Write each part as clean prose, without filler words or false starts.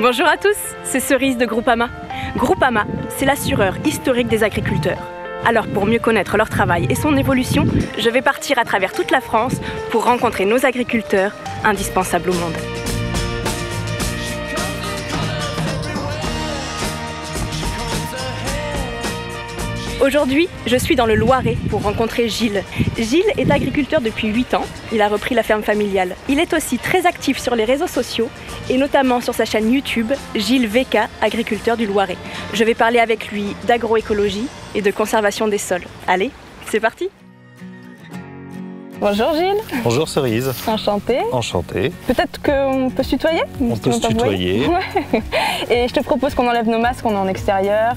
Bonjour à tous, c'est Cerise de Groupama. Groupama, c'est l'assureur historique des agriculteurs. Alors pour mieux connaître leur travail et son évolution, je vais partir à travers toute la France pour rencontrer nos agriculteurs indispensables au monde. Aujourd'hui, je suis dans le Loiret pour rencontrer Gilles. Gilles est agriculteur depuis 8 ans, il a repris la ferme familiale. Il est aussi très actif sur les réseaux sociaux et notamment sur sa chaîne YouTube, Gilles VK, agriculteur du Loiret. Je vais parler avec lui d'agroécologie et de conservation des sols. Allez, c'est parti! Bonjour Gilles. Bonjour Cerise. Enchantée. Enchanté. Peut-être qu'on peut se tutoyer? On peut se tutoyer. Ouais. Et je te propose qu'on enlève nos masques, on est en extérieur.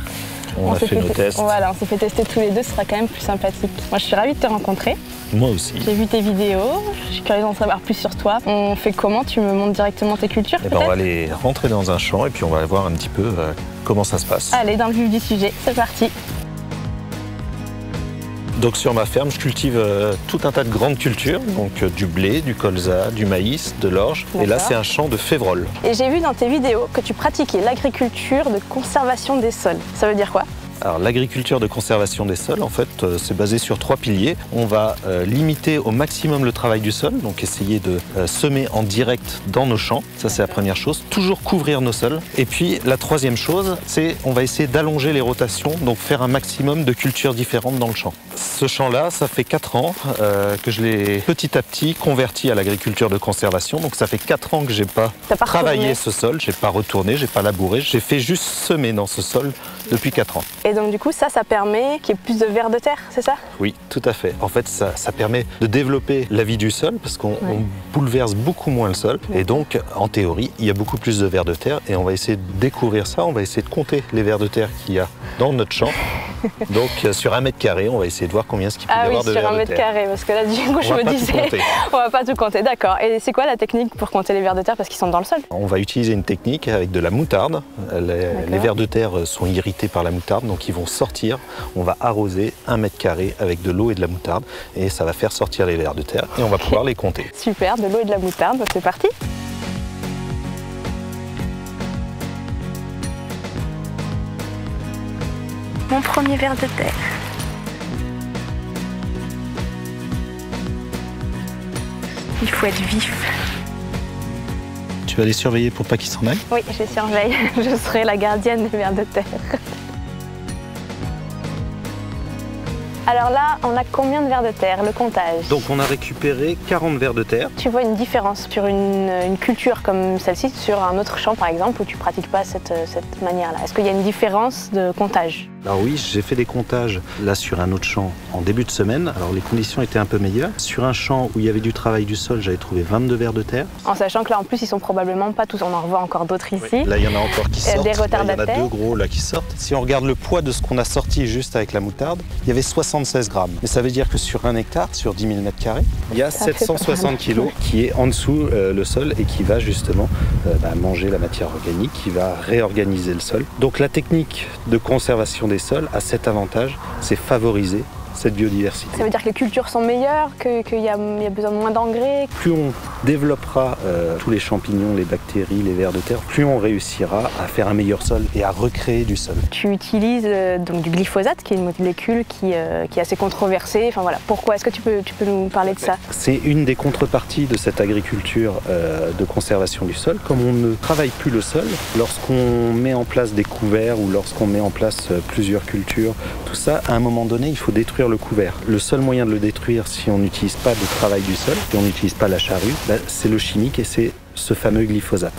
On a fait nos tests. Voilà, on s'est fait tester tous les deux, ce sera quand même plus sympathique. Moi je suis ravie de te rencontrer. Moi aussi. J'ai vu tes vidéos, je suis curieuse d'en savoir plus sur toi. On fait comment? Tu me montres directement tes cultures? On va aller rentrer dans un champ et puis on va voir un petit peu comment ça se passe. Allez, dans le vif du sujet, c'est parti. Donc sur ma ferme, je cultive tout un tas de grandes cultures, donc du blé, du colza, du maïs, de l'orge. Et là, c'est un champ de févrole. Et j'ai vu dans tes vidéos que tu pratiquais l'agriculture de conservation des sols. Ça veut dire quoi? Alors l'agriculture de conservation des sols, en fait, c'est basé sur 3 piliers. On va limiter au maximum le travail du sol, donc essayer de semer en direct dans nos champs. Ça, c'est la première chose. Toujours couvrir nos sols. Et puis la troisième chose, c'est on va essayer d'allonger les rotations, donc faire un maximum de cultures différentes dans le champ. Ce champ-là, ça fait 4 ans que je l'ai petit à petit converti à l'agriculture de conservation. Donc ça fait 4 ans que j'ai pas travaillé ce sol, j'ai pas retourné, j'ai pas labouré, j'ai fait juste semer dans ce sol depuis 4 ans. Et donc du coup, ça permet qu'il y ait plus de vers de terre, c'est ça? Oui, tout à fait. En fait, ça permet de développer la vie du sol parce qu'on bouleverse beaucoup moins le sol. Et donc, en théorie, il y a beaucoup plus de vers de terre. Et on va essayer de découvrir ça. On va essayer de compter les vers de terre qu'il y a dans notre champ. Donc, sur 1 mètre carré, on va essayer de voir combien ce qu'il peut y avoir de vers de terre. Ah oui, sur 1 mètre carré, parce que là, du coup, je me disais, on va pas tout compter. D'accord. Et c'est quoi la technique pour compter les vers de terre parce qu'ils sont dans le sol? On va utiliser une technique avec de la moutarde. Les vers de terre sont irrités par la moutarde, donc ils vont sortir. On va arroser 1 mètre carré avec de l'eau et de la moutarde et ça va faire sortir les vers de terre et on va pouvoir les compter. Super, de l'eau et de la moutarde, c'est parti. Mon premier ver de terre. Il faut être vif. Tu vas les surveiller pour pas qu'ils s'en aillent? Oui, je les surveille. Je serai la gardienne des vers de terre. Alors là, on a combien de vers de terre, le comptage? Donc on a récupéré 40 vers de terre. Tu vois une différence sur une culture comme celle-ci, sur un autre champ par exemple, où tu ne pratiques pas cette manière-là? Est-ce qu'il y a une différence de comptage? Alors oui, j'ai fait des comptages là sur un autre champ en début de semaine. Alors les conditions étaient un peu meilleures. Sur un champ où il y avait du travail du sol, j'avais trouvé 22 vers de terre. En sachant que là en plus ils sont probablement pas tous, on en revoit encore d'autres ici. Oui. Là il y en a encore qui sortent, des retardataires. Là, il y en a 2 gros là qui sortent. Si on regarde le poids de ce qu'on a sorti juste avec la moutarde, il y avait 76 grammes. Mais ça veut dire que sur 1 hectare, sur 10 000 m², il y a 760 kg qui est en dessous le sol et qui va justement manger la matière organique, qui va réorganiser le sol. Donc la technique de conservation des sols a cet avantage, c'est favoriser cette biodiversité. Ça veut dire que les cultures sont meilleures, qu'il y a besoin de moins d'engrais? Plus on développera tous les champignons, les bactéries, les vers de terre, plus on réussira à faire un meilleur sol et à recréer du sol. Tu utilises donc du glyphosate, qui est une molécule qui est assez controversée. Enfin voilà, pourquoi? Est-ce que tu peux nous parler de ça? C'est une des contreparties de cette agriculture de conservation du sol. Comme on ne travaille plus le sol, lorsqu'on met en place des couverts ou lorsqu'on met en place plusieurs cultures, tout ça, à un moment donné, il faut détruire le couvert. Le seul moyen de le détruire si on n'utilise pas de travail du sol, si on n'utilise pas la charrue, c'est le chimique et c'est ce fameux glyphosate.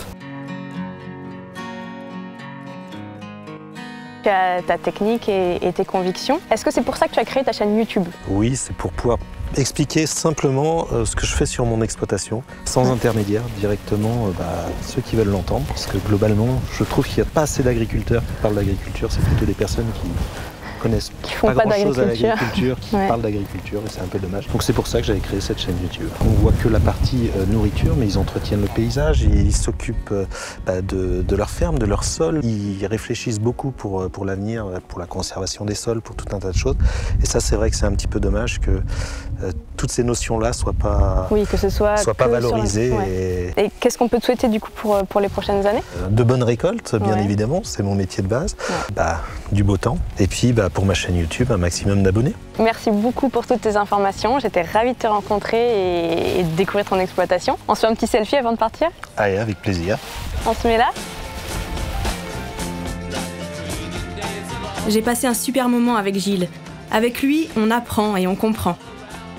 Tu as ta technique et tes convictions. Est-ce que c'est pour ça que tu as créé ta chaîne YouTube? Oui, c'est pour pouvoir expliquer simplement ce que je fais sur mon exploitation, sans intermédiaire, directement ceux qui veulent l'entendre, parce que globalement, je trouve qu'il n'y a pas assez d'agriculteurs qui parlent d'agriculture, c'est plutôt des personnes qui connaissent pas grand-chose à l'agriculture, qui parlent d'agriculture, et c'est un peu dommage. Donc c'est pour ça que j'avais créé cette chaîne YouTube. On voit que la partie nourriture, mais ils entretiennent le paysage, ils s'occupent de leur ferme, de leur sol. Ils réfléchissent beaucoup pour l'avenir, pour la conservation des sols, pour tout un tas de choses. Et ça, c'est vrai que c'est un petit peu dommage que toutes ces notions-là soient pas, que ce soit pas valorisées. Et qu'est-ce qu'on peut te souhaiter du coup pour les prochaines années? De bonnes récoltes, bien évidemment, c'est mon métier de base. Du beau temps. Et puis pour ma chaîne YouTube, un maximum d'abonnés. Merci beaucoup pour toutes tes informations. J'étais ravie de te rencontrer et de découvrir ton exploitation. On se fait un petit selfie avant de partir? Allez, avec plaisir. On se met là? J'ai passé un super moment avec Gilles. Avec lui, on apprend et on comprend.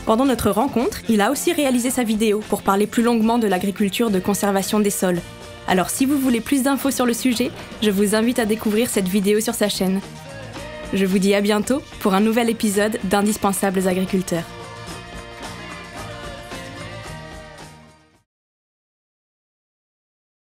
Pendant notre rencontre, il a aussi réalisé sa vidéo pour parler plus longuement de l'agriculture de conservation des sols. Alors si vous voulez plus d'infos sur le sujet, je vous invite à découvrir cette vidéo sur sa chaîne. Je vous dis à bientôt pour un nouvel épisode d'Indispensables agriculteurs.